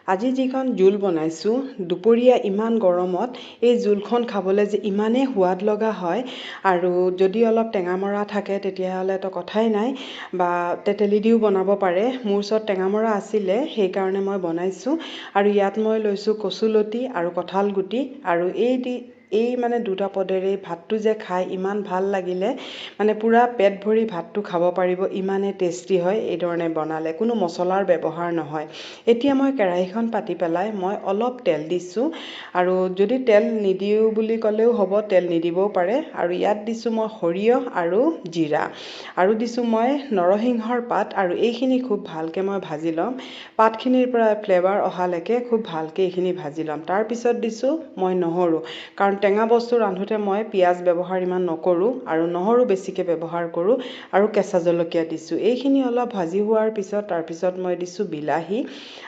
আজি যিখন জোল বনাইছোঁ দুপৰীয়া ইমান গৰমত এই জোলখন খাবলৈ যে ইমানেই সোৱাদ লগা হয় আৰু যদি অলপ টেঙামৰা থাকে তেতিয়াহ'লেতো কথাই নাই বা তেতেলী দিও বনাব পাৰে। মোৰ ওচৰত টেঙামৰা আছিলে সেইকাৰণে মই বনাইছোঁ। আৰু ইয়াত মই লৈছোঁ কচুলতি আৰু কঁঠাল গুটি আৰু এই মানে দুটা পদেৰে ভাতটো যে খাই ইমান ভাল লাগিলে, মানে পূৰা পেট ভৰি ভাতটো খাব পাৰিব, ইমানেই টেষ্টি হয় এই ধৰণে বনালে, কোনো মছলাৰ ব্যৱহাৰ নহয়। এতিয়া মই কেৰাহীখন পাতি পেলাই মই অলপ তেল দিছোঁ আৰু যদি তেল নিদিওঁ বুলি ক'লেও হ'ব, তেল নিদিবও পাৰে। আৰু ইয়াত দিছোঁ মই সৰিয়হ আৰু জিৰা আৰু দিছোঁ মই নৰসিংহৰ পাত আৰু এইখিনি খুব ভালকৈ মই ভাজি ল'ম। পাতখিনিৰ পৰা ফ্লেভাৰ অহালৈকে খুব ভালকৈ এইখিনি ভাজি ল'ম। তাৰপিছত দিছোঁ মই নহৰু, কাৰণ টেঙা বস্তু ৰান্ধোতে মই পিঁয়াজ ব্যৱহাৰ ইমান নকৰোঁ আৰু নহৰু বেছিকৈ ব্যৱহাৰ কৰোঁ আৰু কেঁচা জলকীয়া দিছোঁ। এইখিনি অলপ ভাজি হোৱাৰ পিছত তাৰপিছত মই দিছোঁ বিলাহী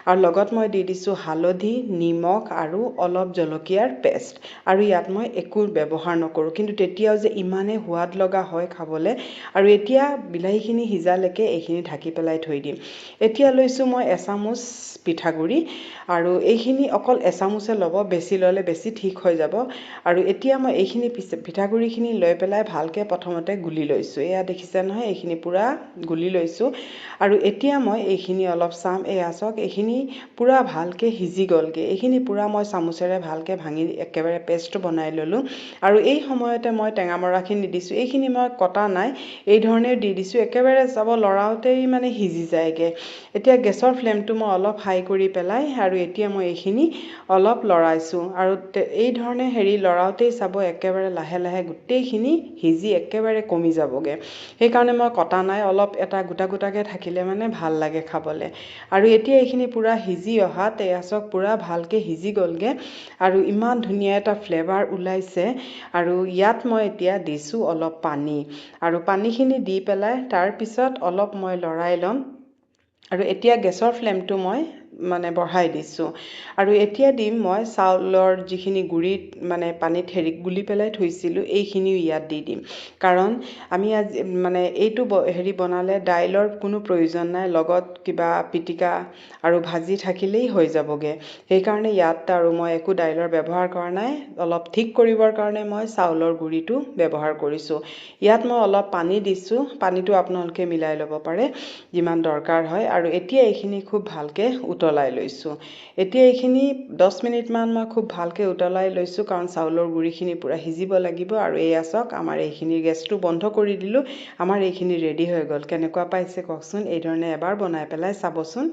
আৰু লগত মই দি দিছোঁ হালধি, নিমখ আৰু অলপ জলকীয়াৰ পেষ্ট। আৰু ইয়াত মই একো ব্যৱহাৰ নকৰোঁ, কিন্তু তেতিয়াও যে ইমানেই সোৱাদ লগা হয় খাবলৈ। আৰু এতিয়া বিলাহীখিনি সিজালৈকে এইখিনি ঢাকি পেলাই থৈ দিম। এতিয়া লৈছোঁ মই এচামুচ পিঠাগুড়ি আৰু এইখিনি অকল এচামুচে ল'ব, বেছি ল'লে বেছি ঠিক হৈ যাব। আৰু এতিয়া মই এইখিনি পিঠাগুড়িখিনি লৈ পেলাই ভালকৈ প্ৰথমতে গুলি লৈছোঁ। এয়া দেখিছে নহয়, এইখিনি পূৰা গুলি লৈছোঁ। আৰু এতিয়া মই এইখিনি অলপ চাম, এয়া চাওক এইখিনি পূৰা ভালকৈ সিজি গ'লগৈ। এইখিনি পূৰা মই চামুচেৰে ভালকৈ ভাঙি একেবাৰে পেষ্টটো বনাই ল'লোঁ। আৰু এই সময়তে মই টেঙামৰাখিনি দিছোঁ, এইখিনি মই কটা নাই, এই ধৰণেও দি দিছোঁ। একেবাৰে চাব লৰাওঁতেই মানে সিজি যায়গৈ। এতিয়া গেছৰ ফ্লেমটো মই অলপ হাই কৰি পেলাই আৰু এতিয়া মই এইখিনি অলপ লৰাইছোঁ। আৰু এই ধৰণে লৰাওঁতেই চাব একেবাৰে লাহে লাহে গোটেইখিনি সিজি একেবাৰে কমি যাবগৈ। সেইকাৰণে মই কটা নাই, অলপ এটা গোটা গোটাকৈ থাকিলে মানে ভাল লাগে খাবলৈ। আৰু এতিয়া এইখিনি পূৰা সিজি অহাত এয়া চাওক পূৰা ভালকৈ সিজি গ'লগৈ আৰু ইমান ধুনীয়া এটা ফ্লেভাৰ ওলাইছে। আৰু ইয়াত মই এতিয়া দিছোঁ অলপ পানী আৰু পানীখিনি দি পেলাই তাৰপিছত অলপ মই লৰাই ল'ম। আৰু এতিয়া গেছৰ ফ্লেমটো মই মানে বঢ়াই দিছোঁ। আৰু এতিয়া দিম মই চাউলৰ যিখিনি গুড়িত মানে পানীত গুলি পেলাই থৈছিলোঁ, এইখিনিও ইয়াত দি দিম। কাৰণ আমি আজি মানে এইটো বনালে দাইলৰ কোনো প্ৰয়োজন নাই, লগত কিবা পিটিকা আৰু ভাজি থাকিলেই হৈ যাবগৈ। সেইকাৰণে ইয়াত আৰু মই একো দাইলৰ ব্যৱহাৰ কৰা নাই। অলপ ঠিক কৰিবৰ কাৰণে মই চাউলৰ গুড়িটো ব্যৱহাৰ কৰিছোঁ। ইয়াত মই অলপ পানী দিছোঁ, পানীটো আপোনালোকে মিলাই ল'ব পাৰে যিমান দৰকাৰ হয়। আৰু এতিয়া এইখিনি খুব ভালকৈ উতলাই লৈছোঁ। এতিয়া এইখিনি 10 মিনিটমান মই খুব ভালকৈ উতলাই লৈছোঁ, কাৰণ চাউলৰ গুড়িখিনি পূৰা সিজিব লাগিব। আৰু এয়া চাওক আমাৰ এইখিনি গেছটো বন্ধ কৰি দিলোঁ, আমাৰ এইখিনি ৰেডি হৈ গ'ল। কেনেকুৱা পাইছে কওকচোন, এই ধৰণে এবাৰ বনাই পেলাই চাবচোন।